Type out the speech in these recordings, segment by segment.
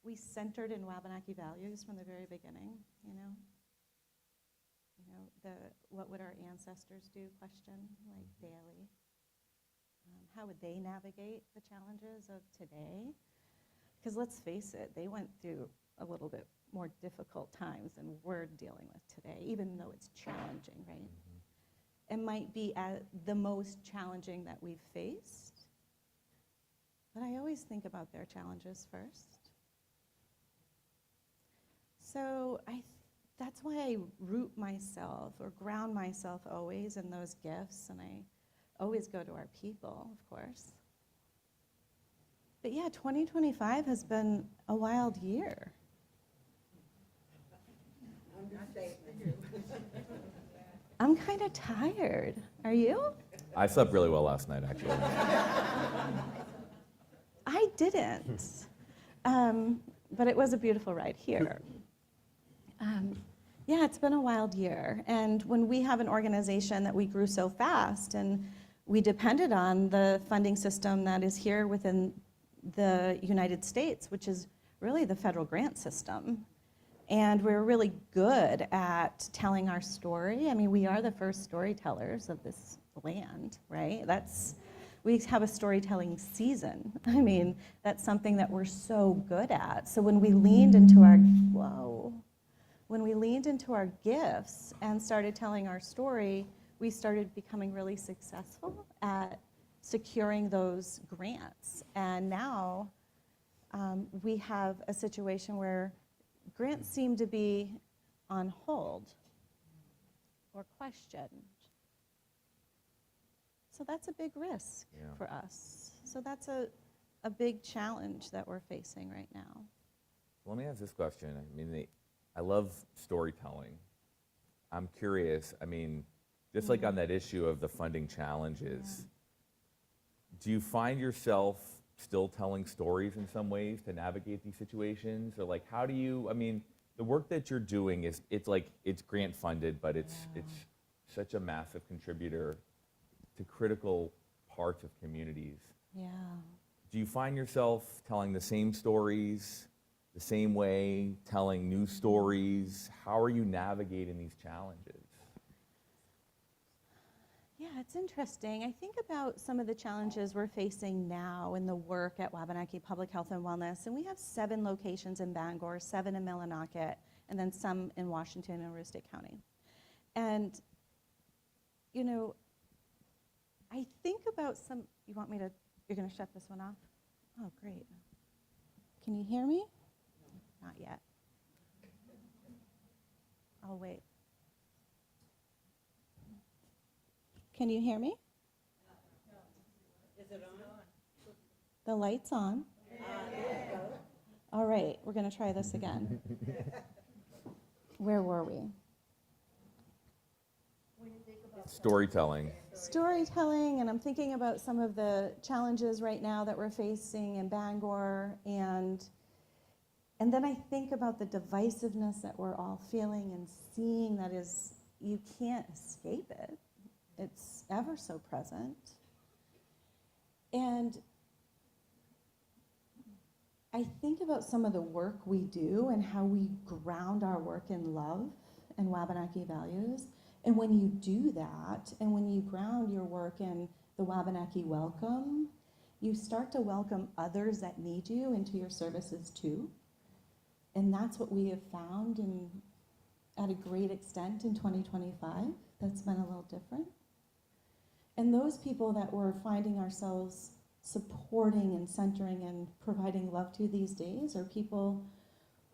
we centered in Wabanaki values from the very beginning, you know. The what would our ancestors do question, like daily. How would they navigate the challenges of today? Because let's face it, they went through a little bit more difficult times than we're dealing with today, even though it's challenging, right? Mm-hmm. It might be the most challenging that we've faced, but I always think about their challenges first. So that's why I root myself or ground myself always in those gifts, and I always go to our people, of course. But yeah, 2025 has been a wild year. I'm kind of tired. Are you? I slept really well last night, actually. I didn't. But it was a beautiful ride here. Yeah, it's been a wild year. And when we have an organization that we grew so fast and we depended on the funding system that is here within the United States, which is really the federal grant system. And we're really good at telling our story. I mean, we are the first storytellers of this land, right? We have a storytelling season. I mean, that's something that we're so good at. So when we leaned into our gifts and started telling our story, we started becoming really successful at securing those grants. And now we have a situation where grants seem to be on hold or questioned. So that's a big risk for us. So that's a big challenge that we're facing right now. Let me ask this question. I mean, I love storytelling. I'm curious, I mean, just like on that issue of the funding challenges, do you find yourself still telling stories in some ways to navigate these situations? Or like, how do you, I mean, the work that you're doing it's grant funded, but it's such a massive contributor to critical parts of communities. Yeah. Do you find yourself telling the same stories the same way, telling new stories? How are you navigating these challenges? Yeah, it's interesting. I think about some of the challenges we're facing now in the work at Wabanaki Public Health and Wellness, and we have 7 locations in Bangor, 7 in Millinocket, and then some in Washington and Aroostook County. And, you know, I think about you're going to shut this one off? Oh, great. Can you hear me? Not yet. I'll wait. Can you hear me? Is it on? The light's on. All right, we're going to try this again. Where were we? Storytelling. Storytelling, and I'm thinking about some of the challenges right now that we're facing in Bangor, and then I think about the divisiveness that we're all feeling and seeing that is, you can't escape it. It's ever so present. And I think about some of the work we do and how we ground our work in love and Wabanaki values. And when you do that, and when you ground your work in the Wabanaki welcome, you start to welcome others that need you into your services too. And that's what we have found at a great extent in 2025. That's been a little different. And those people that we're finding ourselves supporting and centering and providing love to these days are people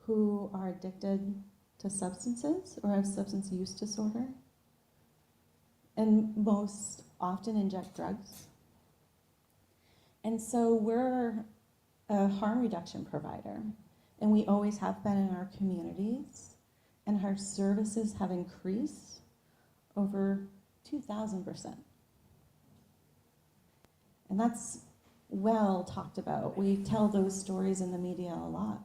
who are addicted to substances or have substance use disorder, and most often inject drugs. And so we're a harm reduction provider, and we always have been in our communities, and our services have increased over 2,000%. And that's well talked about. We tell those stories in the media a lot.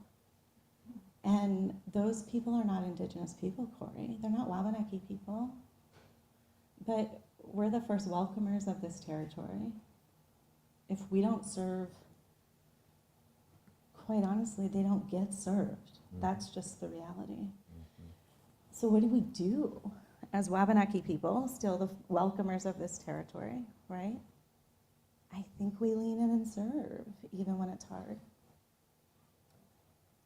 And those people are not Indigenous people, Corey. They're not Wabanaki people. But we're the first welcomers of this territory. If we don't serve quite honestly, they don't get served. That's just the reality. So what do we do as Wabanaki people, still the welcomers of this territory, right? I think we lean in and serve, even when it's hard.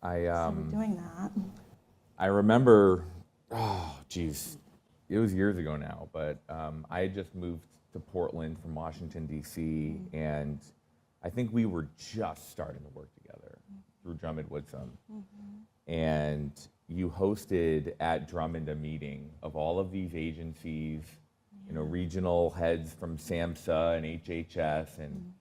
So we're doing that. I remember, oh, geez, it was years ago now, but I had just moved to Portland from Washington, D.C., and I think we were just starting to work together through Drummond Woodsum. And you hosted at Drummond a meeting of all of these agencies, you know, regional heads from SAMHSA and HHS, and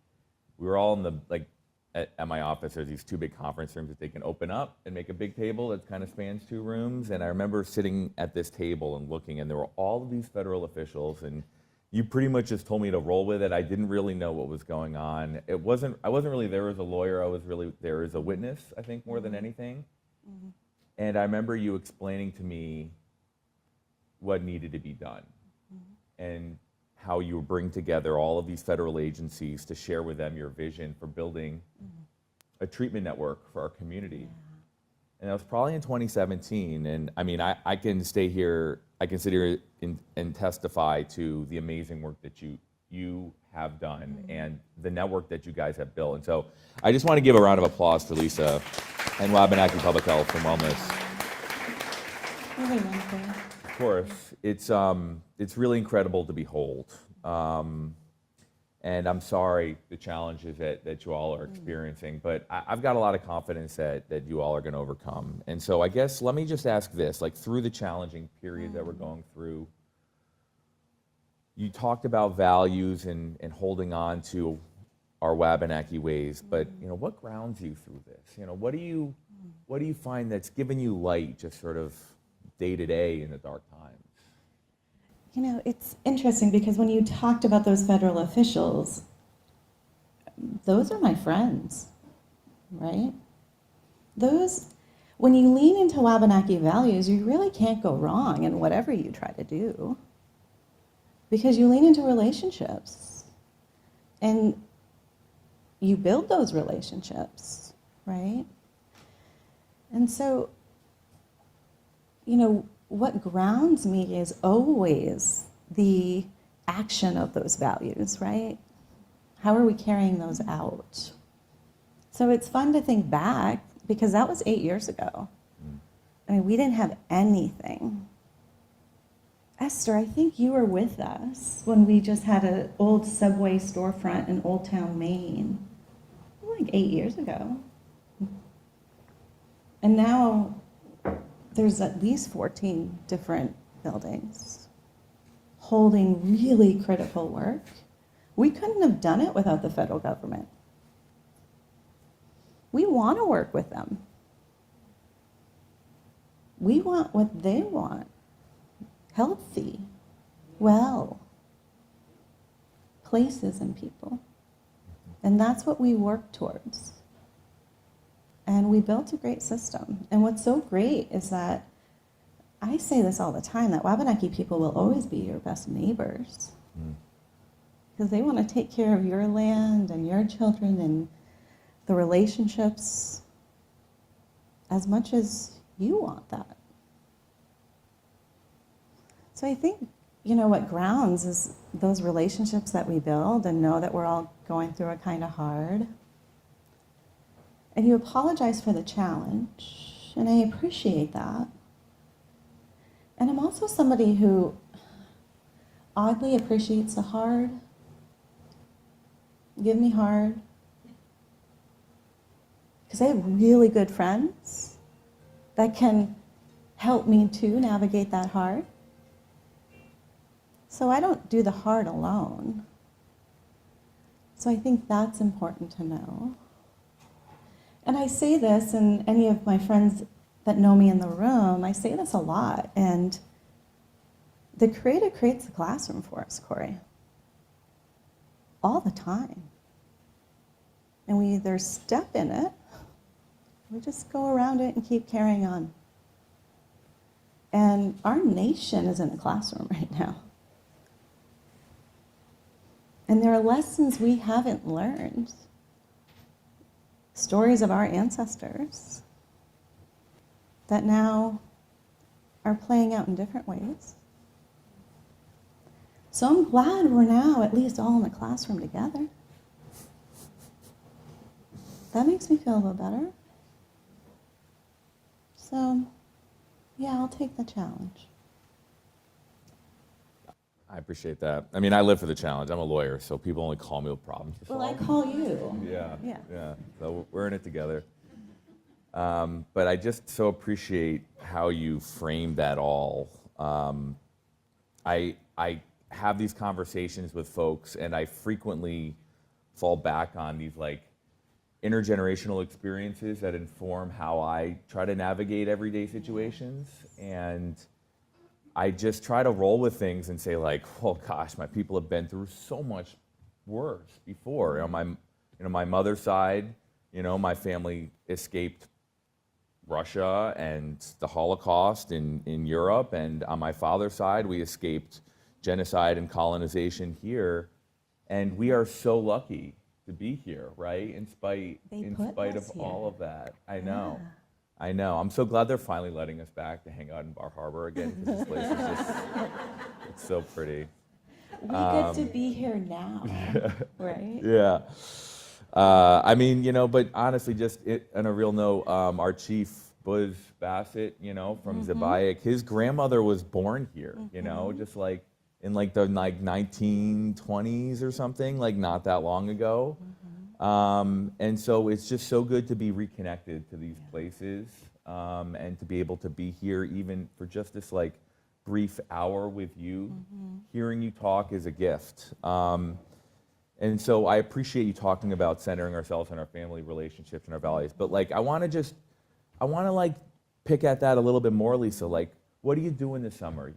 we were all in the, like, at my office, there's these two big conference rooms that they can open up and make a big table that kind of spans two rooms. And I remember sitting at this table and looking, and there were all of these federal officials, and you pretty much just told me to roll with it. I didn't really know what was going on. I wasn't really there as a lawyer. I was really there as a witness, I think, more than anything. And I remember you explaining to me what needed to be done and how you would bring together all of these federal agencies to share with them your vision for building a treatment network for our community. And that was probably in 2017. And I mean, I can sit here and testify to the amazing work that you have done and the network that you guys have built. And so I just want to give a round of applause for Lisa and Wabanaki Public Health and Wellness. Of course, it's really incredible to behold. And I'm sorry the challenges that you all are experiencing, but I've got a lot of confidence that you all are going to overcome. And so I guess let me just ask this, like through the challenging period that we're going through, you talked about values and holding on to our Wabanaki ways, but you know, what grounds you through this? You know, what do you find that's given you light just sort of day to day in the dark times? You know, it's interesting because when you talked about those federal officials, those are my friends, right? When you lean into Wabanaki values, you really can't go wrong in whatever you try to do because you lean into relationships and you build those relationships, right? And so, you know, what grounds me is always the action of those values, right? How are we carrying those out? So it's fun to think back because that was 8 years ago. I mean, we didn't have anything. Esther, I think you were with us when we just had an old Subway storefront in Old Town, Maine, like 8 years ago. And now there's at least 14 different buildings holding really critical work. We couldn't have done it without the federal government. We want to work with them. We want what they want. Healthy, well, places and people. And that's what we work towards. And we built a great system. And what's so great is that, I say this all the time, that Wabanaki people will always be your best neighbors. Because they want to take care of your land and your children and the relationships as much as you want that. So I think, you know, what grounds is those relationships that we build and know that we're all going through it kind of hard. And you apologize for the challenge, and I appreciate that. And I'm also somebody who oddly appreciates the hard. Give me hard. Because I have really good friends that can help me too navigate that hard. So I don't do the hard alone. So I think that's important to know. And I say this, and any of my friends that know me in the room, I say this a lot, and the Creator creates the classroom for us, Corey. All the time. And we either step in it, we just go around it and keep carrying on. And our nation is in a classroom right now. And there are lessons we haven't learned. stories of our ancestors that now are playing out in different ways. So I'm glad we're now at least all in the classroom together. That makes me feel a little better. So, yeah, I'll take the challenge. I appreciate that. I mean, I live for the challenge. I'm a lawyer, so people only call me with problems to solve. Well, I call you. Yeah. So we're in it together. But I just so appreciate how you framed that all. I have these conversations with folks, and I frequently fall back on these like intergenerational experiences that inform how I try to navigate everyday situations. And I just try to roll with things and say like, oh gosh, my people have been through so much worse before. My mother's side, my family escaped Russia and the Holocaust in Europe, and on my father's side, we escaped genocide and colonization here, and we are so lucky to be here, right? In spite of all of that. I know. I'm so glad they're finally letting us back to hang out in Bar Harbor again, because this place is just, it's so pretty. We get to be here now, right? Yeah. But honestly, just on a real note, our chief, Buzz Bassett, from Zabayik, his grandmother was born here, just like in the 1920s or something, like not that long ago. And so it's just so good to be reconnected to these places, and to be able to be here even for just this like brief hour with you. Hearing you talk is a gift. And so I appreciate you talking about centering ourselves in our family relationships and our values. But like, I want to pick at that a little bit more, Lisa. Like, what are you doing this summer?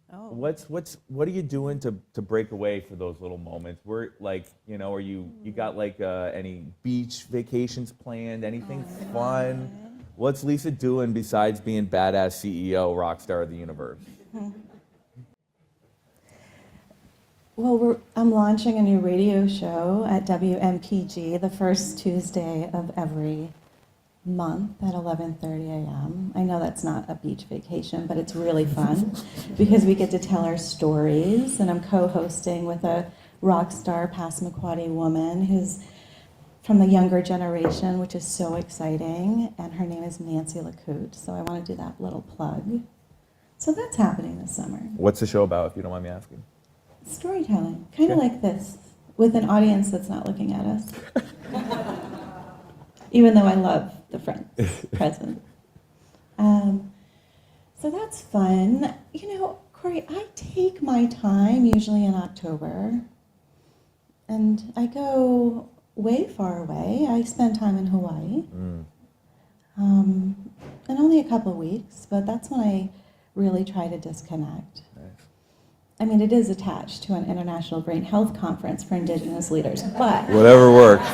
What are you doing to break away for those little moments? Where are you got like any beach vacations planned? Anything fun? What's Lisa doing besides being badass CEO, rock star of the universe? Well, I'm launching a new radio show at WMPG the first Tuesday of every month at 11:30 a.m. I know that's not a beach vacation, but it's really fun because we get to tell our stories, and I'm co-hosting with a rock star Passamaquoddy woman who's from the younger generation, which is so exciting, and her name is Nancy LeCoute, so I want to do that little plug. So that's happening this summer. What's the show about, if you don't mind me asking? Storytelling, kind of like this, with an audience that's not looking at us. Even though I love the front present. So that's fun. Corey, I take my time usually in October, and I go way far away. I spend time in Hawaii, and only a couple of weeks, but that's when I really try to disconnect. Nice. I mean, it is attached to an International Brain Health Conference for Indigenous leaders, but... Whatever works.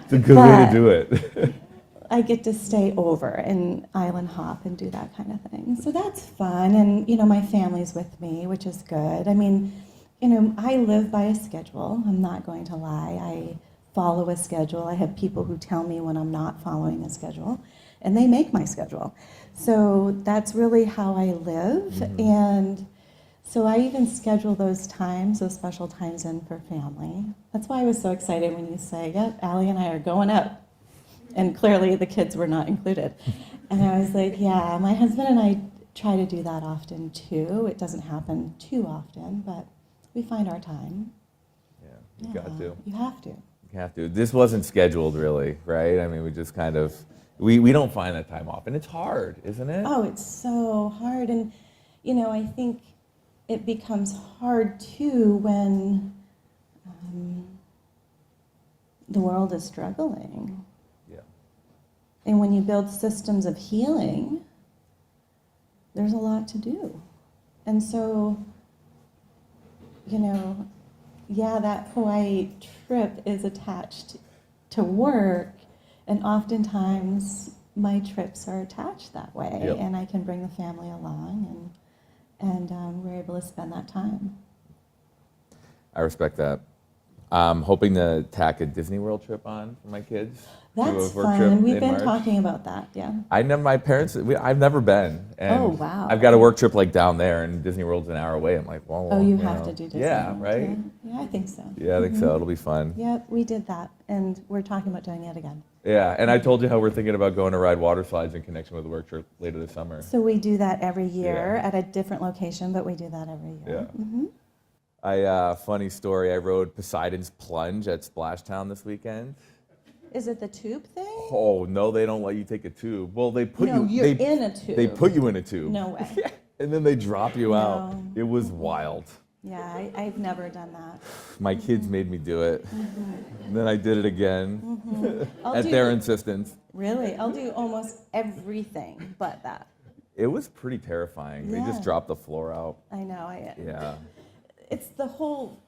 It's a good way to do it. I get to stay over and island hop and do that kind of thing. So that's fun, and, my family's with me, which is good. I mean, I live by a schedule. I'm not going to lie. I follow a schedule. I have people who tell me when I'm not following a schedule, and they make my schedule. So that's really how I live, and so I even schedule those times, those special times in for family. That's why I was so excited when you say, yep, Allie and I are going up. And clearly the kids were not included. And I was like, yeah, my husband and I try to do that often too. It doesn't happen too often, but we find our time. Yeah, you got to. You have to. You have to. This wasn't scheduled really, right? I mean, we just kind of, we don't find that time off. And it's hard, isn't it? Oh, it's so hard. And, I think it becomes hard too when the world is struggling. Yeah. And when you build systems of healing, there's a lot to do. And so, that Hawaii trip is attached to work, and oftentimes my trips are attached that way, Yep. and I can bring the family along, and we're able to spend that time. I respect that. I'm hoping to tack a Disney World trip on for my kids. Do a That's work trip fun. We've in been March. talking about that, yeah. I've never been. And Oh, wow. I've got a work trip like down there, and Disney World's an hour away. I'm like, well, Oh, you have to do Disney Yeah, World, right? Yeah, I think so. Yeah, I think so. It'll be fun. Yeah, we did that, and we're talking about doing it again. Yeah, and I told you how we're thinking about going to ride water slides in connection with the work trip later this summer. So we do that every year Yeah. at a different location, but we do that every year. Yeah. Funny story, I rode Poseidon's Plunge at Splashtown this weekend. Is it the tube thing? Oh, no, they don't let you take a tube. Well, they put No, you... you're in a tube. They put you in a tube. No way. And then they drop you out. No. It was wild. Yeah, I've never done that. My kids made me do it. And then I did it again I'll at do their the- insistence. Really? I'll do almost everything but that. It was pretty terrifying. They Yeah. just dropped the floor out. I know. Yeah. It's the whole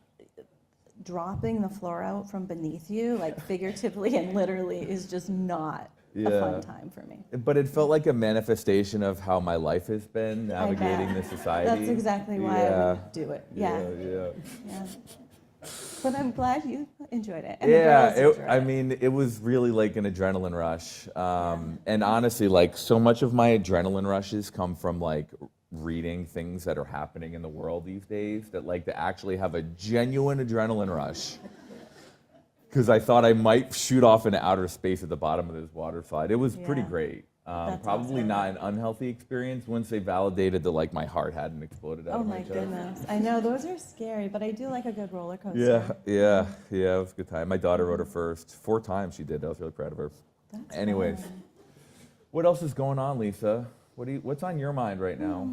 dropping the floor out from beneath you, like figuratively and literally, is just not a Yeah. fun time for me. But it felt like a manifestation of how my life has been navigating bet. the society. That's exactly why I would do it. Yeah. Yeah. But I'm glad you enjoyed it. And Yeah, the girls enjoyed I mean, it was really like an adrenaline rush. And honestly, like so much of my adrenaline rushes come from like reading things that are happening in the world these days, that like to actually have a genuine adrenaline rush. Because I thought I might shoot off into outer space at the bottom of this water slide. It was pretty Yeah. great. That's Probably awesome. not an unhealthy experience once they validated that like my heart hadn't exploded out Oh of my my chest. goodness. I know, those are scary, but I do like a good roller coaster. Yeah, it was a good time. My daughter rode her first 4 times. She did. I was really proud of her. That's Anyways, fun. what else is going on, Lisa? What's on your mind right now?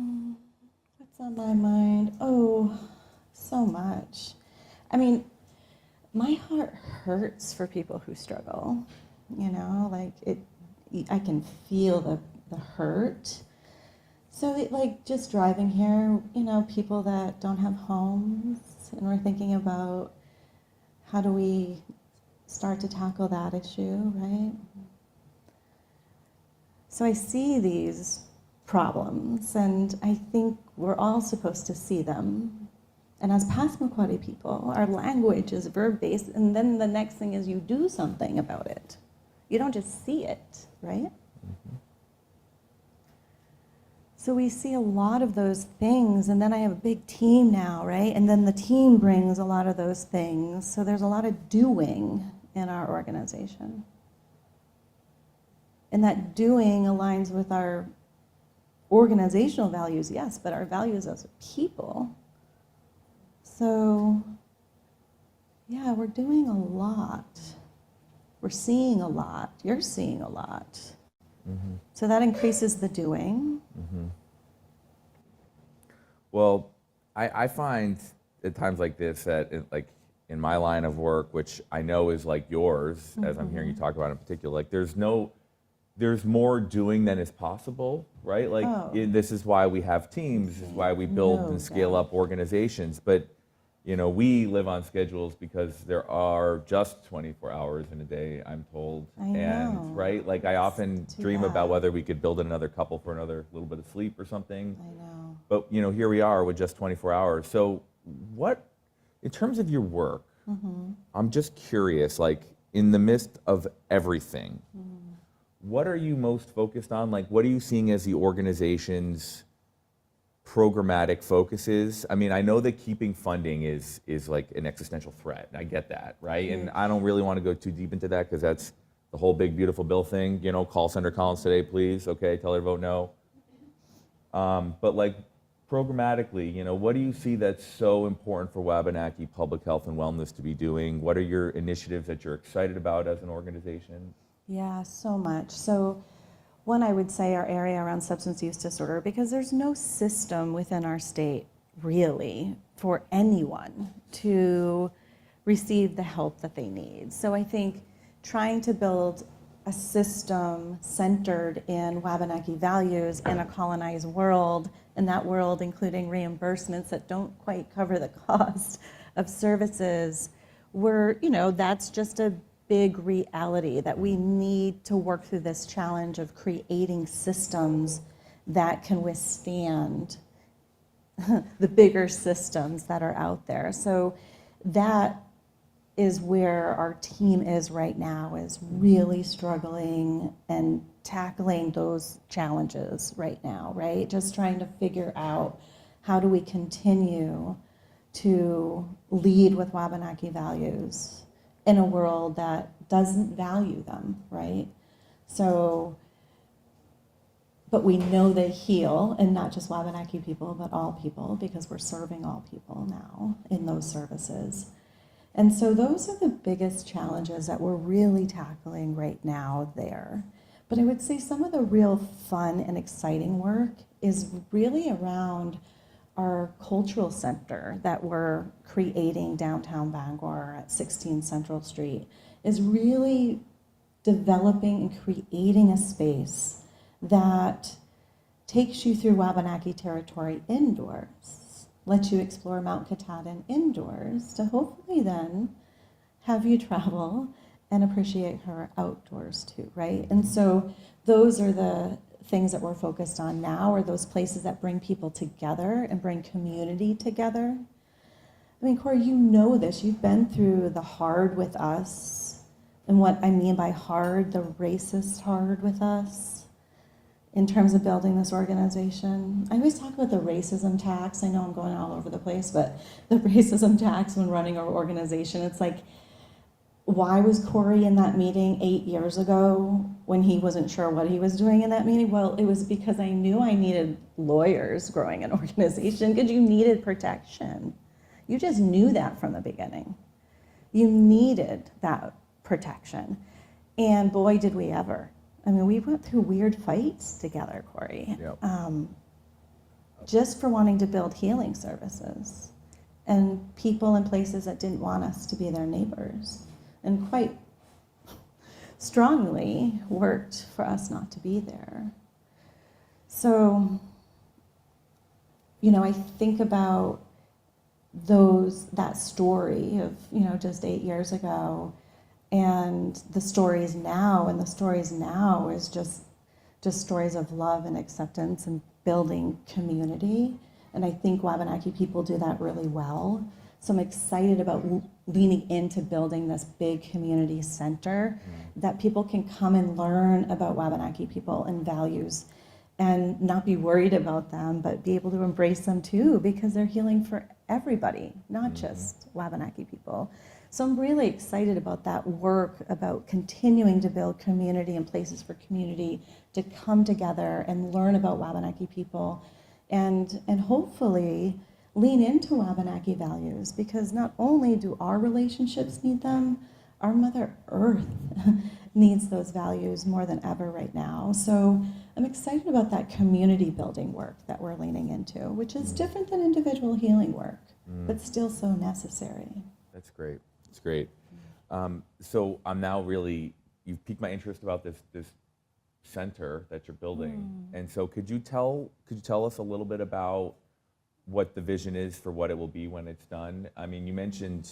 What's on my mind? Oh, so much. I mean, my heart hurts for people who struggle. You know, like I can feel the hurt. So like just driving here, you know, people that don't have homes, and we're thinking about how do we start to tackle that issue, right? So I see these problems, and I think we're all supposed to see them. And as Passamaquoddy people, our language is verb-based, and then the next thing is you do something about it. You don't just see it, right? So we see a lot of those things, and then I have a big team now, right? And then the team brings a lot of those things. So there's a lot of doing in our organization. And that doing aligns with our organizational values, yes, but our values as people. So, yeah, we're doing a lot. We're seeing a lot. You're seeing a lot. So that increases the doing. Well, I find at times like this that like in my line of work, which I know is like yours, as I'm hearing you talk about in particular, like there's more doing than is possible, right? Like this is why we have teams, this is why we build No and scale doubt. up organizations. But you know, we live on schedules because there are just 24 hours in a day, I'm told. I know. And right, like I often too dream bad. about whether we could build in another couple for another little bit of sleep or something. I know. But you know, here we are with just 24 hours. So what, in terms of your work, I'm just curious, like in the midst of everything, what are you most focused on? Like what are you seeing as the organization's programmatic focuses? I mean, I know that keeping funding is like an existential threat. I get that, right? And I don't really want to go too deep into that because that's the whole big beautiful bill thing. You know, call Senator Collins today, please. Okay, tell her to vote no. But like programmatically, you know, what do you see that's so important for Wabanaki public health and wellness to be doing? What are your initiatives that you're excited about as an organization? Yeah, so much. So one, I would say our area around substance use disorder, because there's no system within our state really for anyone to receive the help that they need. So I think trying to build a system centered in Wabanaki values in a colonized world, and that world including reimbursements that don't quite cover the cost of services, that's just a big reality that we need to work through this challenge of creating systems that can withstand the bigger systems that are out there. So that is where our team is right now, is really struggling and tackling those challenges right now, right? Just trying to figure out how do we continue to lead with Wabanaki values in a world that doesn't value them, right? So, but we know they heal, and not just Wabanaki people, but all people, because we're serving all people now in those services. And so those are the biggest challenges that we're really tackling right now there. But I would say some of the real fun and exciting work is really around our cultural center that we're creating downtown Bangor at 16 Central Street, is really developing and creating a space that takes you through Wabanaki territory indoors, lets you explore Mount Katahdin indoors, to hopefully then have you travel and appreciate her outdoors too, right? And so those are the things that we're focused on now, are those places that bring people together and bring community together. I mean, Corey, you know this. You've been through the hard with us. And what I mean by hard, the racist hard with us, in terms of building this organization. I always talk about the racism tax. I know I'm going all over the place, but the racism tax when running our organization, it's like, why was Corey in that meeting 8 years ago when he wasn't sure what he was doing in that meeting? Well, it was because I knew I needed lawyers growing an organization, because you needed protection. You just knew that from the beginning. You needed that protection. And boy, did we ever. I mean, we went through weird fights together, Corey, Yep. just for wanting to build healing services, and people in places that didn't want us to be their neighbors, and quite strongly worked for us not to be there. So, you know, I think about that story of, you know, just 8 years ago, and the stories now, is just stories of love and acceptance and building community. And I think Wabanaki people do that really well. So I'm excited about leaning into building this big community center that people can come and learn about Wabanaki people and values, and not be worried about them, but be able to embrace them too, because they're healing for everybody, not just Wabanaki people. So I'm really excited about that work, about continuing to build community and places for community to come together and learn about Wabanaki people, and hopefully lean into Wabanaki values, because not only do our relationships need them, our Mother Earth needs those values more than ever right now. So I'm excited about that community building work that we're leaning into, which is different than individual healing work, but still so necessary. That's great. That's great. So I'm now really, you've piqued my interest about this center that you're building. And so could you tell us a little bit about what the vision is for what it will be when it's done? I mean, you mentioned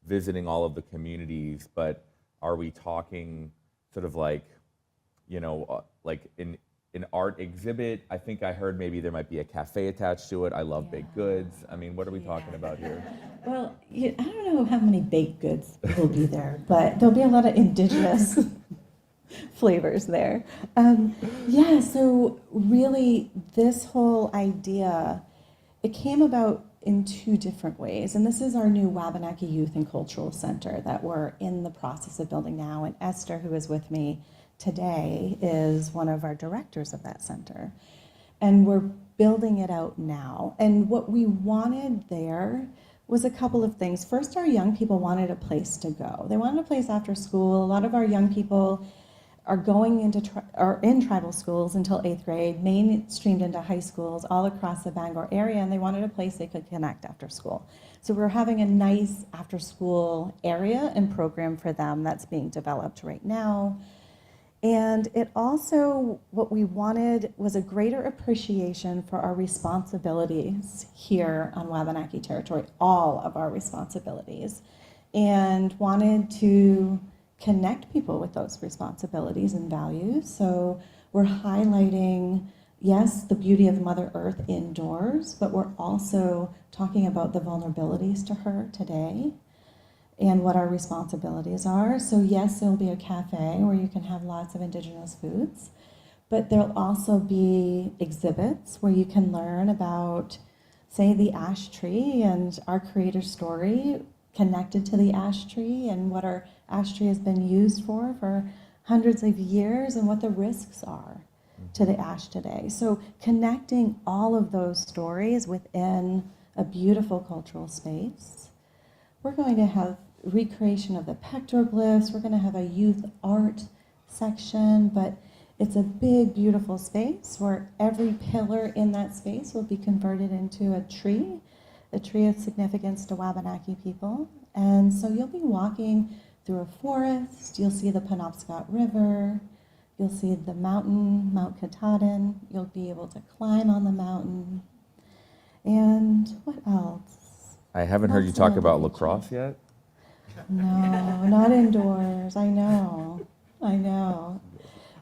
visiting all of the communities, but are we talking sort of like, like an art exhibit? I think I heard maybe there might be a cafe attached to it. I love baked goods. I mean, what are we talking about here? Well, I don't know how many baked goods will be there, but there'll be a lot of indigenous flavors there. So really this whole idea, it came about in two different ways. And this is our new Wabanaki Youth and Cultural Center that we're in the process of building now. And Esther, who is with me today, is one of our directors of that center. And we're building it out now. And what we wanted there was a couple of things. First, our young people wanted a place to go. They wanted a place after school. A lot of our young people are going are in tribal schools until 8th grade, mainstreamed into high schools all across the Bangor area, and they wanted a place they could connect after school. So we're having a nice after school area and program for them that's being developed right now. And it also, what we wanted was a greater appreciation for our responsibilities here on Wabanaki territory, all of our responsibilities, and wanted to connect people with those responsibilities and values. So we're highlighting, yes, the beauty of Mother Earth indoors, but we're also talking about the vulnerabilities to her today. and what our responsibilities are. So yes, there'll be a cafe where you can have lots of indigenous foods, but there'll also be exhibits where you can learn about, say, the ash tree and our creator's story connected to the ash tree and what our ash tree has been used for hundreds of years and what the risks are to the ash today. So connecting all of those stories within a beautiful cultural space. We're going to have recreation of the petroglyphs. We're going to have a youth art section, but it's a big, beautiful space where every pillar in that space will be converted into a tree of significance to Wabanaki people. And so you'll be walking through a forest. You'll see the Penobscot River. You'll see the mountain, Mount Katahdin. You'll be able to climb on the mountain. And what else? I haven't heard you talk about lacrosse yet. No, not indoors. I know.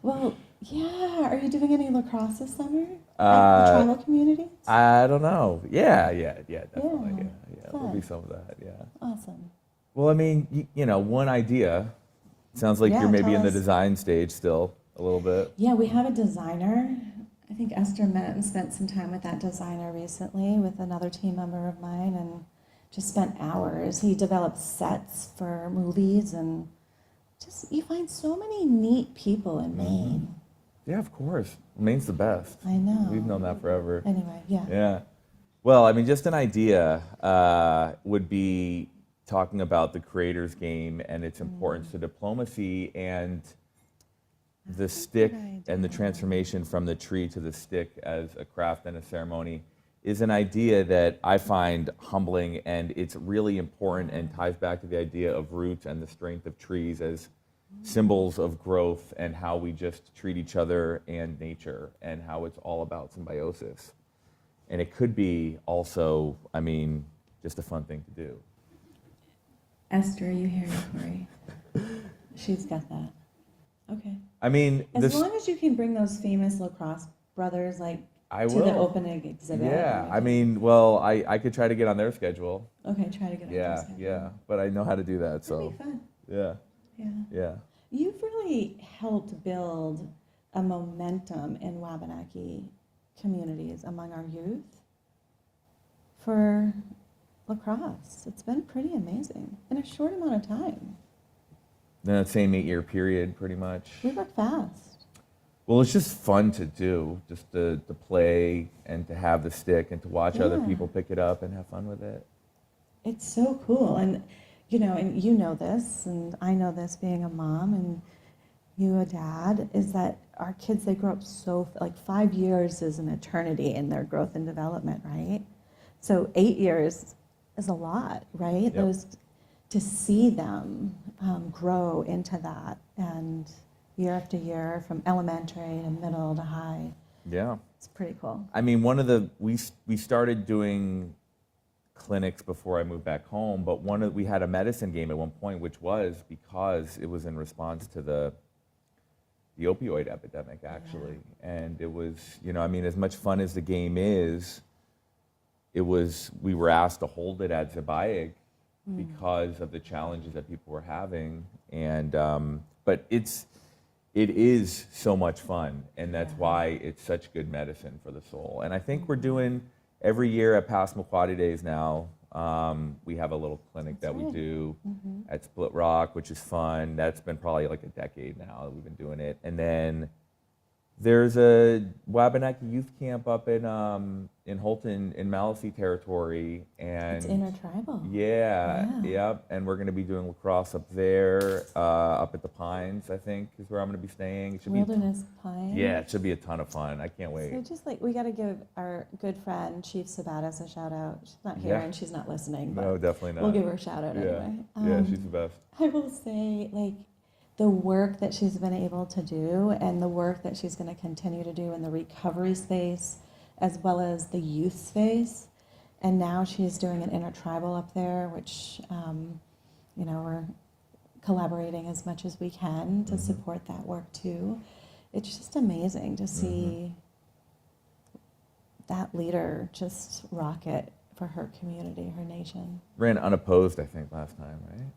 Well, yeah. Are you doing any lacrosse this summer? Like the tribal communities? I don't know. Yeah, definitely. Yeah, there'll be Fun. some of that. Yeah. Awesome. Well, I mean, one idea. Sounds like Yeah, you're maybe tell in the us. design stage still a little bit. Yeah, we have a designer. I think Esther met and spent some time with that designer recently with another team member of mine and just spent hours. He develops sets for movies and just, you find so many neat people in Maine. Yeah, of course. Maine's the best. I know. We've known that forever. Anyway, yeah. Yeah. Well, I mean, just an idea would be talking about the creator's game and its importance to diplomacy and the That's a stick good and the idea. transformation from the tree to the stick as a craft and a ceremony is an idea that I find humbling, and it's really important and ties back to the idea of roots and the strength of trees as symbols of growth and how we just treat each other and nature and how it's all about symbiosis. And it could be also, I mean, just a fun thing to do. Esther, are you hearing Corey? She's got that. Okay. I mean, As long as you can bring those famous lacrosse brothers, like, I to will. the opening exhibit. Yeah, and I mean, well, I could try to get on their schedule. Okay, try to get on Yeah, this schedule. yeah, but I know how to do that, That'd so, be fun. yeah, Yeah. yeah. You've really helped build a momentum in Wabanaki communities among our youth for lacrosse. It's been pretty amazing in a short amount of time. Then that same 8-year period, pretty much. We work fast. Well, it's just fun to do, just to play and to have the stick and to watch other Yeah. people pick it up and have fun with it. It's so cool. And you know this, and I know this being a mom and you a dad, is that our kids, they grow up like 5 years is an eternity in their growth and development, right? So 8 years is a lot, right? Yep. To see them grow into that, and year after year, from elementary to middle to high, Yeah. it's pretty cool. I mean, we started doing clinics before I moved back home, but we had a medicine game at one point, which was because it was in response to the opioid epidemic, actually. And it was, I mean, as much fun as the game is, we were asked to hold it at Zebayig because of the challenges that people were having. And, but it is so much fun, and that's why it's such good medicine for the soul. And I think we're doing every year at Passamaquoddy Days now. We have a little clinic that we right. do at Split Rock, which is fun. That's been probably like a decade now that we've been doing it. And then there's a Wabanaki youth camp up in Hinton in Maliseet territory, and It's intertribal. yeah, Yeah. yep. And we're going to be doing lacrosse up there, up at the Pines, I think, is where I'm going to be staying. It should be Wilderness Pine. yeah, it should be a ton of fun. I can't wait. So just like, we got to give our good friend Chief Sabatis a shout out. She's not here Yeah. and she's not listening, but No, definitely not. we'll give her a shout out yeah, anyway. yeah, she's the best. I will say, like, the work that she's been able to do and the work that she's going to continue to do in the recovery space as well as the youth space. And now she's doing an intertribal up there, which, we're collaborating as much as we can to support that work too. It's just amazing to see that leader just rock it for her community, her nation. Ran unopposed, I think, last time, right?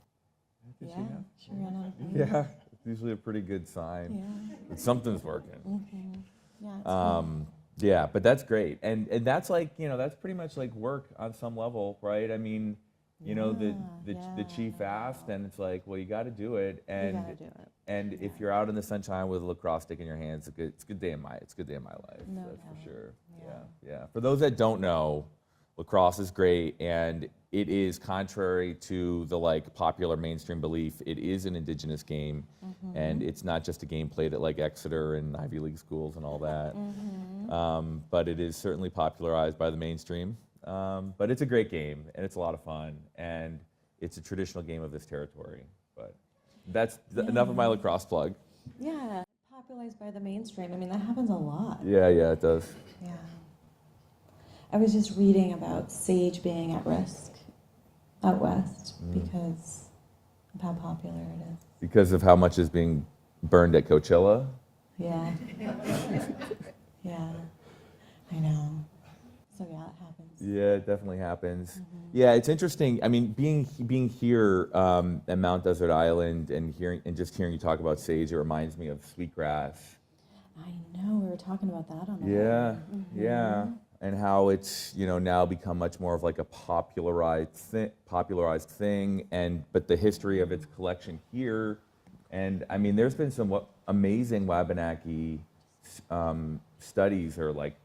Did Yeah, she know? she ran out of food. Yeah, it's usually a pretty good sign. Yeah. That something's working. Mhm. Yeah, it's fun. Yeah, but that's great, and that's like, that's pretty much like work on some level, right? I mean, the chief asked, and it's like, well, you got to do it, You and gotta do it. and if you're out in the sunshine with a lacrosse stick in your hands, it's a good day in my life. No That's doubt. for sure. Yeah. Yeah. For those that don't know, lacrosse is great, and it is contrary to the like popular mainstream belief. It is an indigenous game, and it's not just a game played at like Exeter and Ivy League schools and all that. But it is certainly popularized by the mainstream. But it's a great game, and it's a lot of fun, and it's a traditional game of this territory. But that's enough of my lacrosse plug. Yeah, popularized by the mainstream. I mean, that happens a lot. Yeah, it does. Yeah. I was just reading about sage being at risk out west because of how popular it is. Because of how much is being burned at Coachella. Yeah. Yeah. I know. So yeah, it happens. Yeah, it definitely happens. Yeah, it's interesting. I mean, being here at Mount Desert Island and just hearing you talk about sage, it reminds me of sweetgrass. I know. We were talking about that on the Yeah, way. yeah, and how it's now become much more of like a popularized thing, but the history of its collection here, and I mean, there's been some amazing Wabanaki studies, or like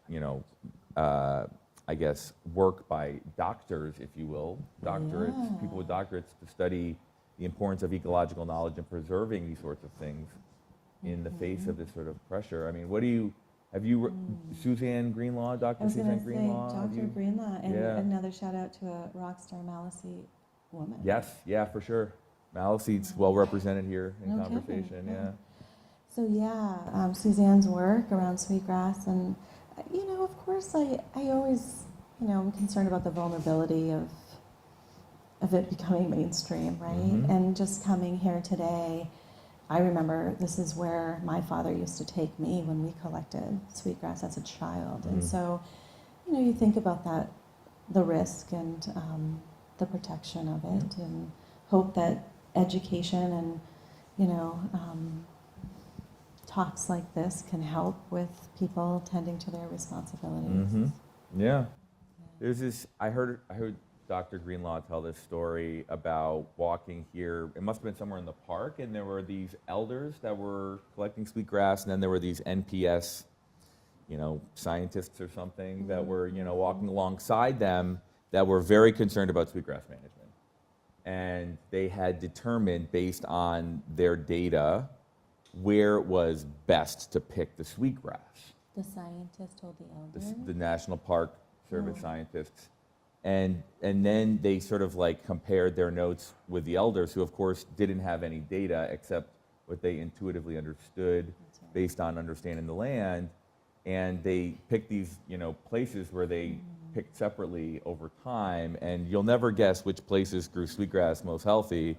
I guess work by doctors, if you will, doctorates, people with doctorates, to study the importance of ecological knowledge and preserving these sorts of things in the face of this sort of pressure. I mean, have you, Suzanne Greenlaw, I Dr. was going Suzanne to say, Greenlaw? Dr. Greenlaw, and Yeah. another shout out to a rock star Maliseet woman. Yes, yeah, for sure. Maliseet's well represented here in No conversation, kidding, yeah. So yeah, Suzanne's work around sweetgrass, and of course, I always, I'm concerned about the vulnerability of it becoming mainstream, right? And just coming here today, I remember this is where my father used to take me when we collected sweetgrass as a child, and so, you think about that, the risk and the protection of it, and hope that education and talks like this can help with people tending to their responsibilities. Yeah. There's this, I heard Dr. Greenlaw tell this story about walking here. It must have been somewhere in the park, and there were these elders that were collecting sweetgrass, and then there were these NPS, scientists or something that were, walking alongside them that were very concerned about sweetgrass management. And they had determined, based on their data, where it was best to pick the sweetgrass. The scientist told the elders. The National Park Service scientists. And then they sort of like compared their notes with the elders, who of course didn't have any data except what they intuitively understood based on understanding the land. And they picked these, places where they picked separately over time. And you'll never guess which places grew sweetgrass most healthy.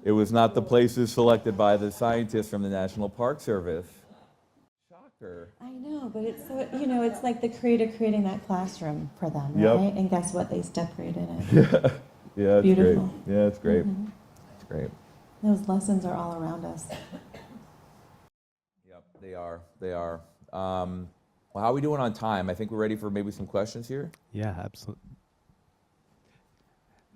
It was not the places selected by the scientists from the National Park Service. Shocker. I know, but it's so, it's like the creator creating that classroom for them, Yep. right? And guess what? They separated it. Yeah, it's Beautiful. great. Yeah, it's great. It's great. Those lessons are all around us. Yep, they are. They are. Well, how are we doing on time? I think we're ready for maybe some questions here. Yeah, absolutely.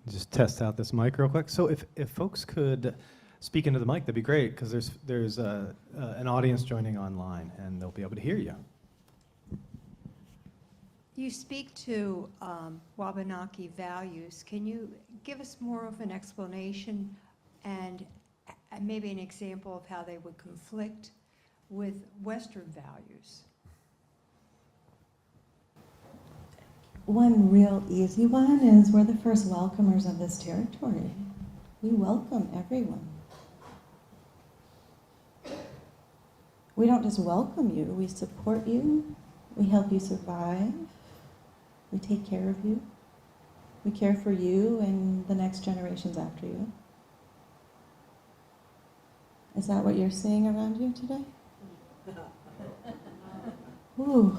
Just test out this mic real quick. So if folks could speak into the mic, that'd be great, because there's an audience joining online, and they'll be able to hear you. You speak to Wabanaki values. Can you give us more of an explanation and maybe an example of how they would conflict with Western values? One real easy one is we're the first welcomers of this territory. We welcome everyone. We don't just welcome you, we support you, we help you survive, we take care of you, we care for you and the next generations after you. Is that what you're seeing around you today? Ooh.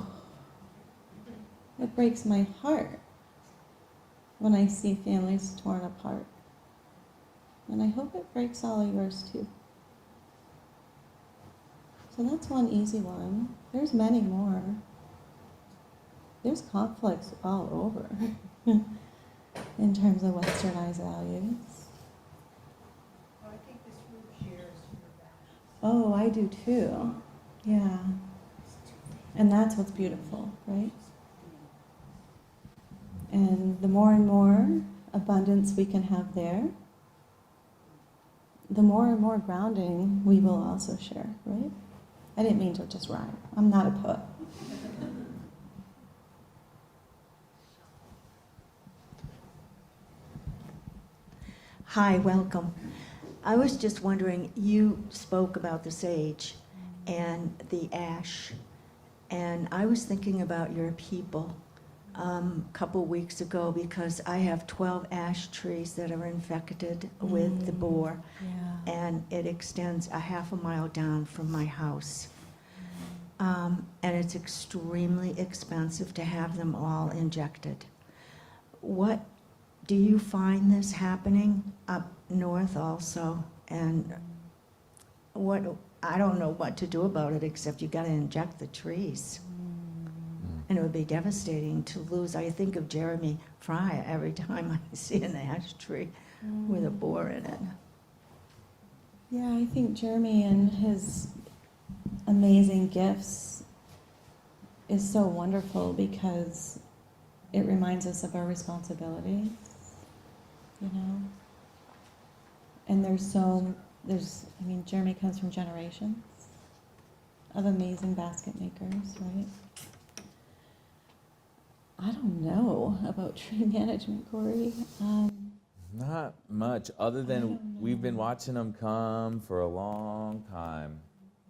It breaks my heart when I see families torn apart. And I hope it breaks all of yours too. So that's one easy one. There's many more. There's conflicts all over in terms of westernized values. Well, I think this group shares your values. Oh, I do too. Yeah. And that's what's beautiful, right? And the more and more abundance we can have there, the more and more grounding we will also share, right? I didn't mean to just rhyme. I'm not a poet. Hi, welcome. I was just wondering, you spoke about the sage and the ash, and I was thinking about your people a couple weeks ago because I have 12 ash trees that are infected with the boar, Yeah. and it extends a half a mile down from my house. And it's extremely expensive to have them all injected. What do you find this happening up north also? And what, I don't know what to do about it except you got to inject the trees. And it would be devastating to lose. I think of Jeremy Fry every time I see an ash tree with a boar in it. Yeah, I think Jeremy and his amazing gifts is so wonderful because it reminds us of our responsibilities, you know? And Jeremy comes from generations of amazing basket makers, right? I don't know about tree management, Corey. Not much, other I than don't we've been know. watching them come for a long time,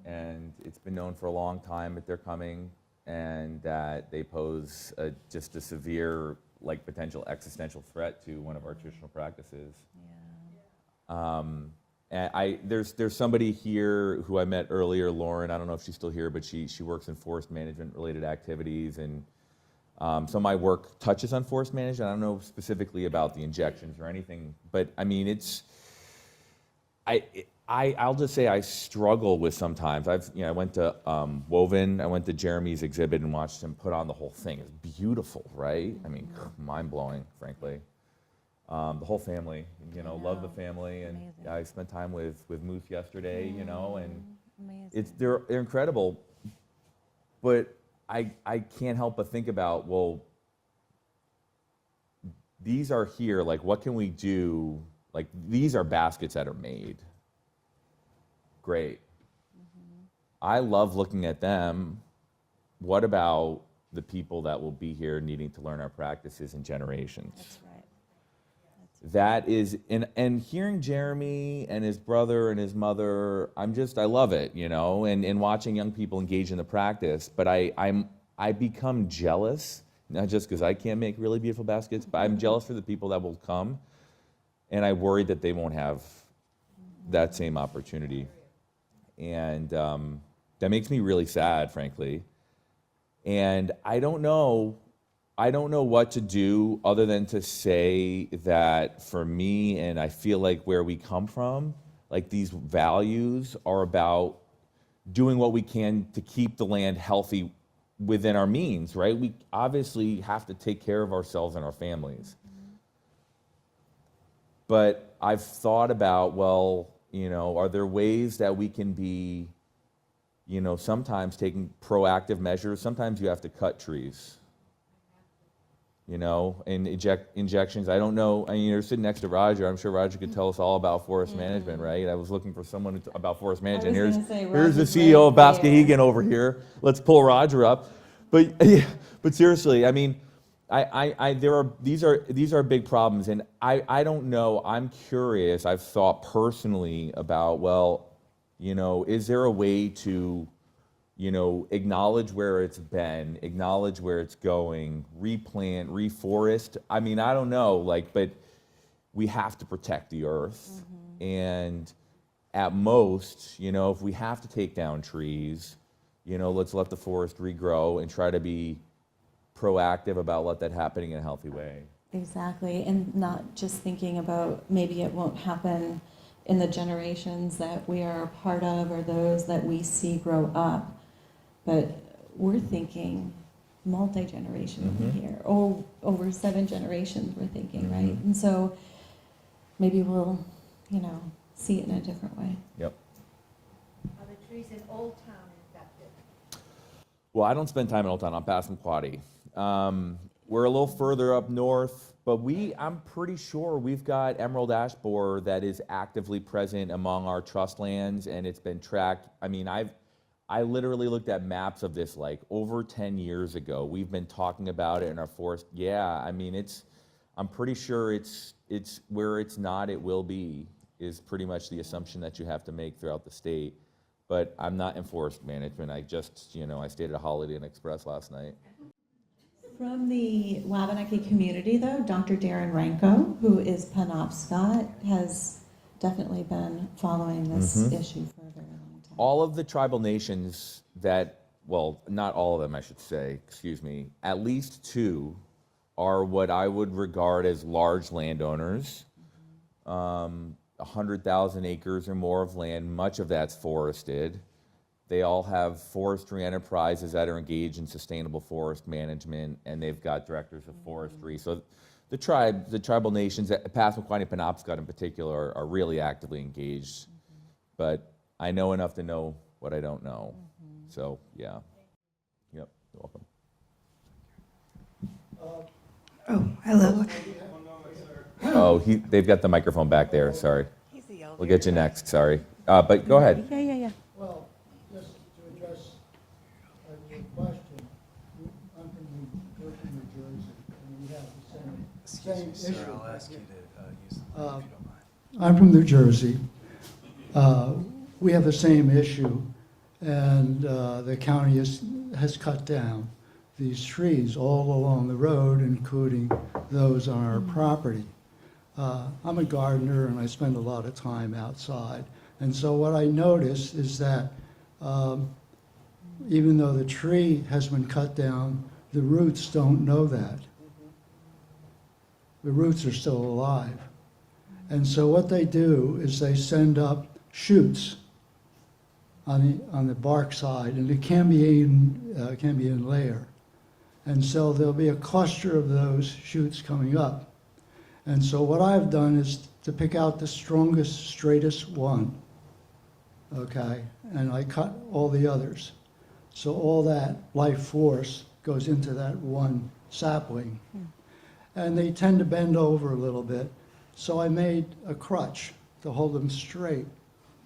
and it's been known for a long time that they're coming, and that they pose just a severe, like, potential existential threat to one of our traditional practices. And there's somebody here who I met earlier, Lauren. I don't know if she's still here, but she works in forest management related activities, and some of my work touches on forest management. I don't know specifically about the injections or anything, but I mean, I'll just say I struggle with sometimes. I went to Woven, I went to Jeremy's exhibit and watched him put on the whole thing. It's beautiful, right? I mean, mind blowing, frankly. The whole family, love the family, and Amazing. I spent time with Moose yesterday, and Amazing. they're incredible, but I can't help but think about, well, these are here, like, what can we do? Like, these are baskets that are made. Great. I love looking at them. What about the people that will be here needing to learn our practices in generations? That's right. That is, and hearing Jeremy and his brother and his mother, I love it, and watching young people engage in the practice, but I become jealous, not just because I can't make really beautiful baskets, but I'm jealous for the people that will come, and I worry that they won't have that same opportunity. And that makes me really sad, frankly. And I don't know what to do other than to say that for me, and I feel like where we come from, like, these values are about doing what we can to keep the land healthy within our means, right? We obviously have to take care of ourselves and our families. But I've thought about, well, are there ways that we can be, sometimes taking proactive measures? Sometimes you have to cut trees. And injections. I don't know. I mean, you're sitting next to Roger. I'm sure Roger could tell us all about forest management, right? I was looking for someone about forest management. was gonna say, Here's the Roger's CEO of right there. Pascahegan over here. Let's pull Roger up. But seriously, I mean, these are big problems, and I don't know. I'm curious. I've thought personally about, well, is there a way to acknowledge where it's been, acknowledge where it's going, replant, reforest. I mean, I don't know, but we have to protect the earth. And at most, if we have to take down trees, let's let the forest regrow and try to be proactive about let that happening in a healthy way. Exactly, and not just thinking about maybe it won't happen in the generations that we are a part of or those that we see grow up, but we're thinking multi-generationally Mhm. here, or over 7 generations we're thinking, Mhm. right? And so maybe we'll, see it in a different way. Yep. Are the trees in Old Town infected? Well, I don't spend time in Old Town. I'm Passamaquoddy. We're a little further up north, but I'm pretty sure we've got emerald ash borer that is actively present among our trust lands, and it's been tracked. I mean, I literally looked at maps of this like over 10 years ago. We've been talking about it in our forest. Yeah, I mean, I'm pretty sure it's where it's not, it will be, is pretty much the assumption that you have to make throughout the state. But I'm not in forest management. I just, I stayed at a Holiday Inn Express last night. From the Wabanaki community, though, Dr. Darren Ranko, who is Penobscot, has definitely been following this Mhm. issue for a very long time. All of the tribal nations well, not all of them, I should say, excuse me, at least 2 are what I would regard as large landowners. 100,000 acres or more of land, much of that's forested. They all have forestry enterprises that are engaged in sustainable forest management, and they've got directors of forestry. So the tribal nations, Passamaquoddy and Penobscot in particular, are really actively engaged. But I know enough to know what I don't know. So, yeah. Yep, you're welcome. Oh, hello. Oh, they've got the microphone back there, sorry. We'll get you next, sorry. But go ahead. Yeah. Well, just to address your question, we're from New Jersey, and we have the same issue. Sir, I'll ask you to use the mic if you don't mind. I'm from New Jersey. We have the same issue, and the county has cut down these trees all along the road, including those on our property. I'm a gardener, and I spend a lot of time outside. And so what I notice is that even though the tree has been cut down, the roots don't know that. The roots are still alive. And so what they do is they send up shoots on the bark side, and it can be in layer. And so there'll be a cluster of those shoots coming up. And so what I've done is to pick out the strongest, straightest one, okay? And I cut all the others. So all that life force goes into that one sapling. And they tend to bend over a little bit. So I made a crutch to hold them straight.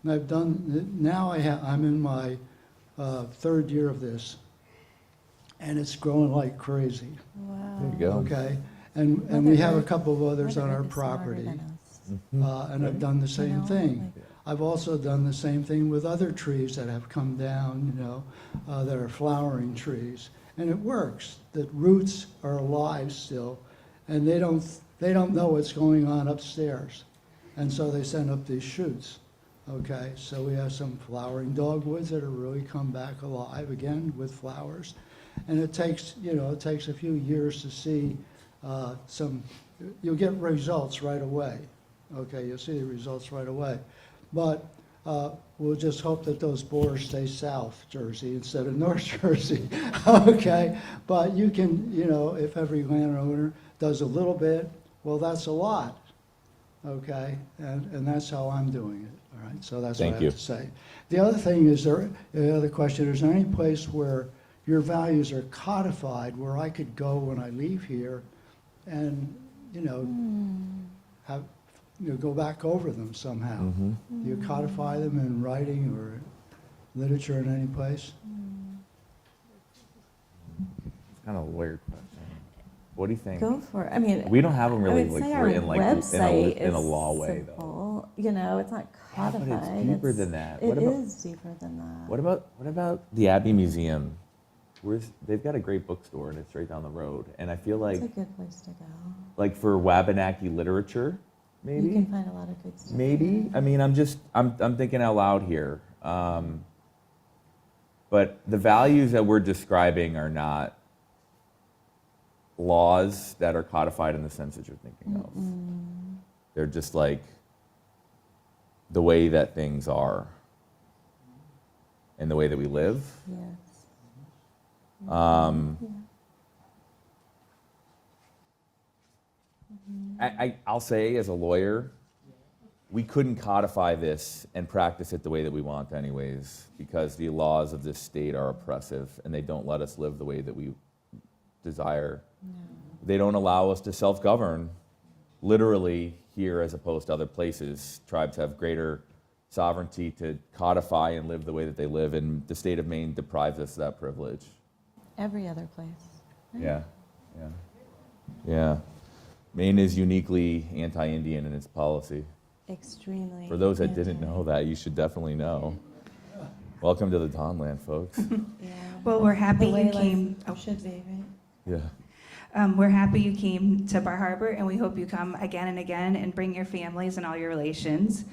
And I've done, now I'm in my 3rd year of this. And it's growing like crazy, Wow. There you go. okay? And we have a couple of others on our property. And I've done the same thing. I've also done the same thing with other trees that have come down, that are flowering trees. And it works. The roots are alive still, and they don't know what's going on upstairs. And so they send up these shoots. Okay, so we have some flowering dogwoods that have really come back alive again with flowers. And it takes a few years to see you'll get results right away. Okay, you'll see the results right away. But we'll just hope that those borers stay South Jersey instead of North Jersey. Okay, but you can, if every landowner does a little bit, well, that's a lot. Okay, and that's how I'm doing it. All right, so that's what I have to say. The other thing is, the other question, is there any place where your values are codified where I could go when I leave here and, go back over them somehow? Mhm. Do you codify them in writing or literature in any place? It's kind of a weird question. What do you think? Go for it. I mean, We don't have them really I would say our written website in a is law way, though. simple. It's not Yeah, but codified. it's deeper than that. It What about- is deeper than that. What about the Abbey Museum? They've got a great bookstore, and it's right down the road. And I feel like, It's a good place to go. like for Wabanaki literature, maybe. You can find a lot of good stuff. Maybe. I mean, I'm thinking out loud here. But the values that we're describing are not laws that are codified in the sense that you're thinking of. They're just like the way that things are and the way that we live. Yes. I'll say, as a lawyer, we couldn't codify this and practice it the way that we want anyways, because the laws of this state are oppressive and they don't let us live the way that we desire. They don't allow us to self-govern, literally here as opposed to other places. Tribes have greater sovereignty to codify and live the way that they live, and the state of Maine deprives us of that privilege. Every other place. Yeah, yeah, yeah. Maine is uniquely anti-Indian in its policy. Extremely. For those that didn't know that, you should definitely know. Welcome to the Dawnland, folks. Yeah. Well, we're happy The way you life came. should be, right? Yeah. We're happy you came to Bar Harbor, and we hope you come again and again and bring your families and all your relations.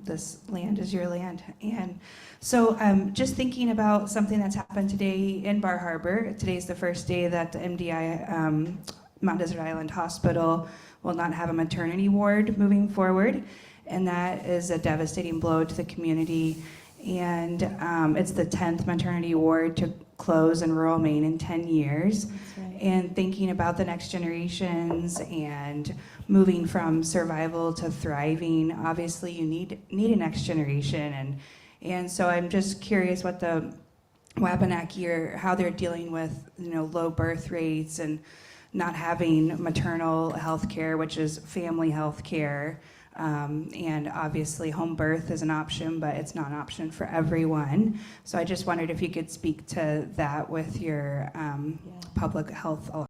This land is your land. And so just thinking about something that's happened today in Bar Harbor. Today's the first day that the MDI, Mount Desert Island Hospital, will not have a maternity ward moving forward. And that is a devastating blow to the community. And it's the 10th maternity ward to close in rural Maine in 10 years. That's right. And thinking about the next generations and moving from survival to thriving, obviously you need a next generation. And so I'm just curious what the Wabanaki, or how they're dealing with, low birth rates and not having maternal health care, which is family health care. And obviously home birth is an option, but it's not an option for everyone. So I just wondered if you could speak to that with your Public Health Alliance.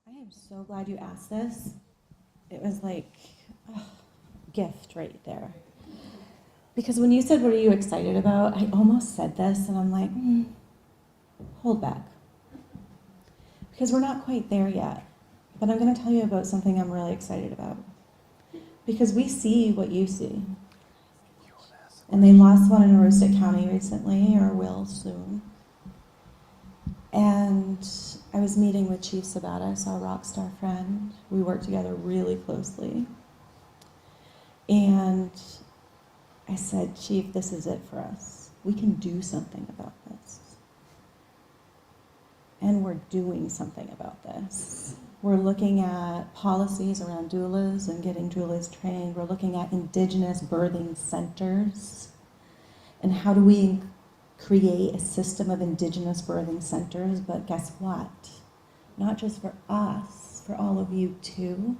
I am so glad you asked this. It was like a gift right there. Because when you said, what are you excited about? I almost said this, and I'm like, hold back. Because we're not quite there yet. But I'm going to tell you about something I'm really excited about. Because we see what you see. And they lost one in Aroostook County recently, or will soon. And I was meeting with Chief Sockabasin, our rock star friend. We work together really closely. And I said, Chief, this is it for us. We can do something about this. And we're doing something about this. We're looking at policies around doulas and getting doulas trained. We're looking at indigenous birthing centers. And how do we create a system of indigenous birthing centers? But guess what? Not just for us, for all of you too.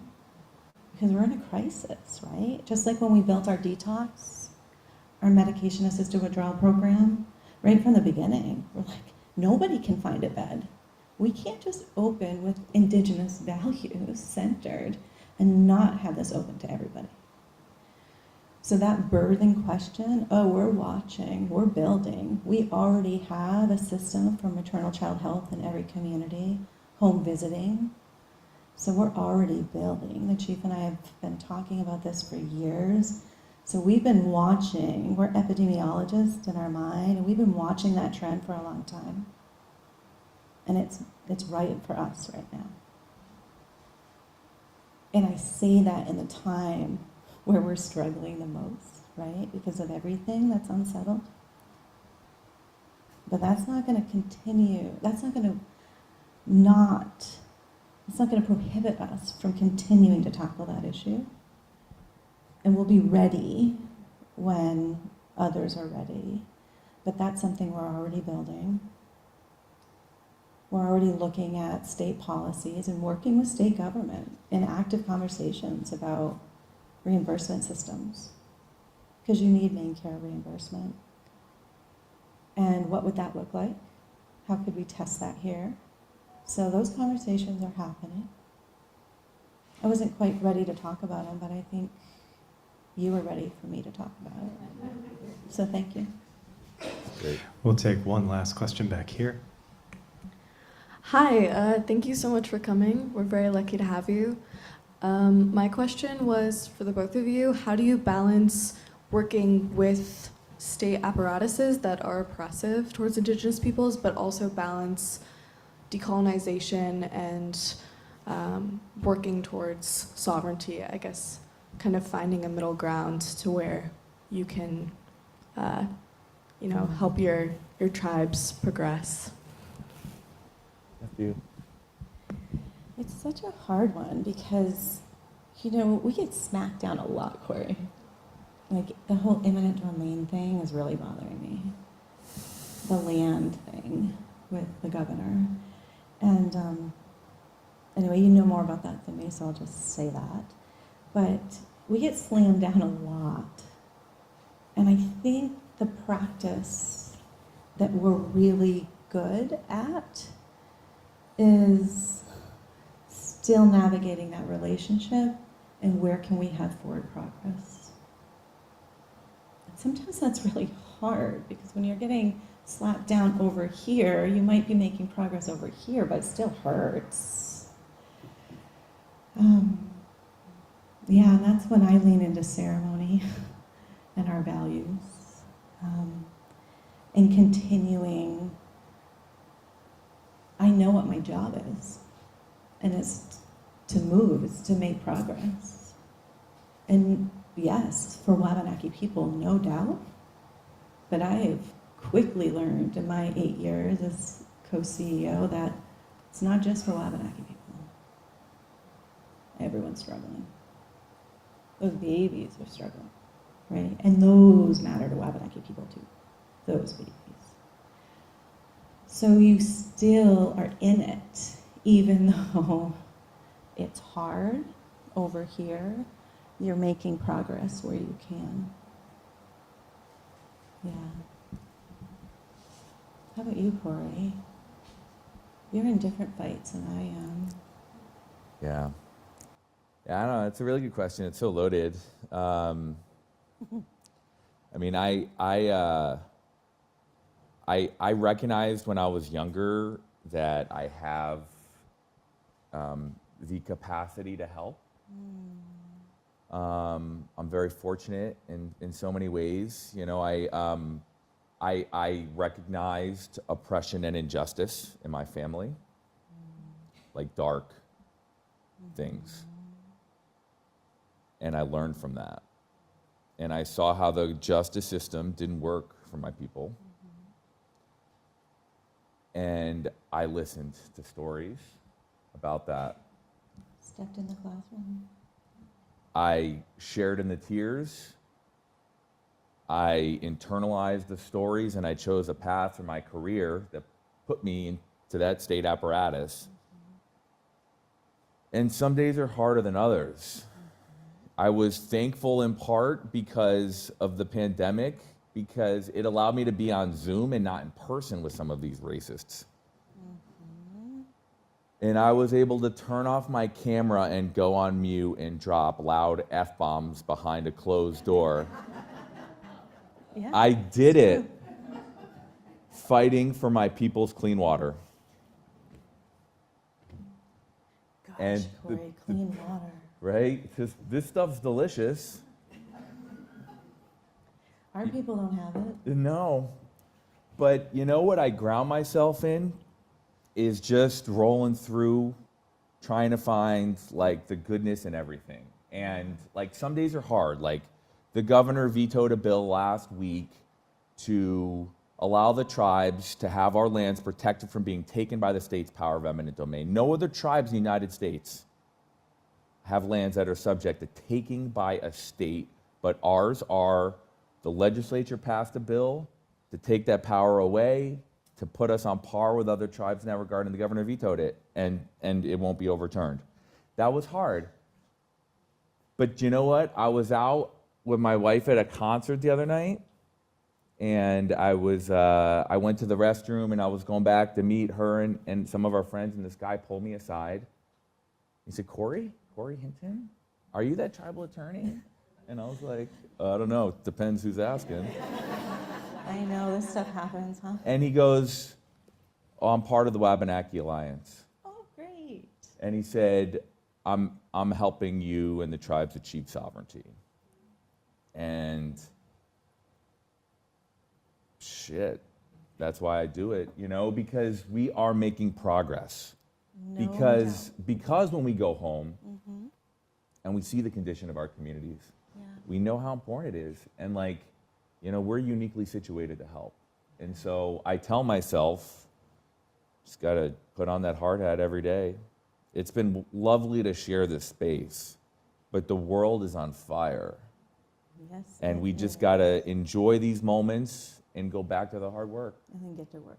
Because we're in a crisis, right? Just like when we built our detox, our medication-assisted withdrawal program, right from the beginning, we're like, nobody can find a bed. We can't just open with indigenous values centered and not have this open to everybody. So that birthing question, we're watching, we're building. We already have a system for maternal child health in every community, home visiting. So we're already building. The chief and I have been talking about this for years. So we've been watching, we're epidemiologists in our mind, and we've been watching that trend for a long time. And it's right for us right now. And I say that in the time where we're struggling the most, right? Because of everything that's unsettled. But that's not going to continue. That's not going to prohibit us from continuing to tackle that issue. And we'll be ready when others are ready. But that's something we're already building. We're already looking at state policies and working with state government in active conversations about reimbursement systems. Because you need main care reimbursement. And what would that look like? How could we test that here? So those conversations are happening. I wasn't quite ready to talk about them, but I think you were ready for me to talk about it. So thank you. Great. We'll take one last question back here. Hi, thank you so much for coming. We're very lucky to have you. My question was for the both of you, how do you balance working with state apparatuses that are oppressive towards Indigenous peoples, but also balance decolonization and working towards sovereignty, I guess, kind of finding a middle ground to where you can, help your tribes progress. Thank you. It's such a hard one because, we get smacked down a lot, Corey. Like, the whole eminent domain thing is really bothering me. The land thing with the governor. And anyway, you know more about that than me, so I'll just say that. But we get slammed down a lot. And I think the practice that we're really good at is still navigating that relationship and where can we have forward progress. And sometimes that's really hard because when you're getting slapped down over here, you might be making progress over here, but it still hurts. Yeah, and that's when I lean into ceremony and our values, and continuing. I know what my job is, and it's to move, it's to make progress. And yes, for Wabanaki people, no doubt, but I have quickly learned in my 8 years as co-CEO that it's not just for Wabanaki people. Everyone's struggling. Those babies are struggling, right? And those matter to Wabanaki people too, those babies. So you still are in it, even though it's hard over here, you're making progress where you can. Yeah. How about you, Corey? You're in different fights than I am. Yeah. Yeah, I don't know. It's a really good question. It's so loaded. I mean, I recognized when I was younger that I have the capacity to help. I'm very fortunate in so many ways. I recognized oppression and injustice in my family, like dark things. And I learned from that. And I saw how the justice system didn't work for my people. And I listened to stories about that. Stepped in the classroom. I shared in the tears. I internalized the stories, and I chose a path for my career that put me into that state apparatus. And some days are harder than others. I was thankful in part because of the pandemic, because it allowed me to be on Zoom and not in person with some of these racists. And I was able to turn off my camera and go on mute and drop loud F-bombs behind a closed door. Yeah, I did it fighting for my people's clean water. Gosh, And Corey, clean water. Right? Because this stuff's delicious. Our people don't have it. No. But you know what I ground myself in is just rolling through, trying to find like the goodness in everything. And like some days are hard. Like the governor vetoed a bill last week to allow the tribes to have our lands protected from being taken by the state's power of eminent domain. No other tribes in the United States have lands that are subject to taking by a state, but ours are. The legislature passed a bill to take that power away, to put us on par with other tribes in that regard, and the governor vetoed it, and it won't be overturned. That was hard. But you know what? I was out with my wife at a concert the other night, and I went to the restroom, and I was going back to meet her and some of our friends, and this guy pulled me aside. He said, Corey Hinton, are you that tribal attorney? And I was like, I don't know, it depends who's asking. I know, this stuff happens, huh? And he goes, oh, I'm part of the Wabanaki Alliance. Oh, great. And he said, I'm helping you and the tribes achieve sovereignty. And shit, That's why I do it, you know, because we are making progress. No Because when we go home Mm-hmm. and we see the condition of our communities, Yeah. we know how important it is. And like, you know, we're uniquely situated to help. And so I tell myself, just got to put on that hard hat every day. It's been lovely to share this space, but the world is on fire. Yes. And it we just is. got to enjoy these moments and go back to the hard work. And then get to work.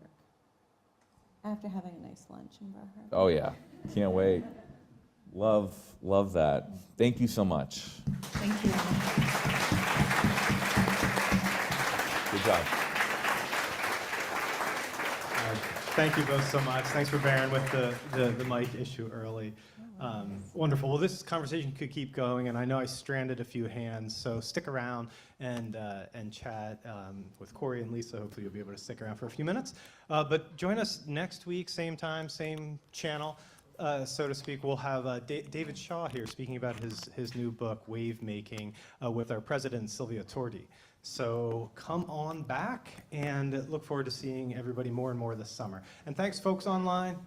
After having a nice lunch in Bar Harbor. Oh yeah, can't wait. Love that. Thank you so much. Thank you. Good job. Thank you both so much. Thanks for bearing with the mic issue early. Wonderful. Well, this conversation could keep going, and I know I stranded a few hands, so stick around and chat with Corey and Lisa. Hopefully you'll be able to stick around for a few minutes. But join us next week, same time, same channel, so to speak. We'll have David Shaw here speaking about his new book, Wave Making, with our president, Sylvia Tordi. So come on back, and look forward to seeing everybody more and more this summer. And thanks, folks online.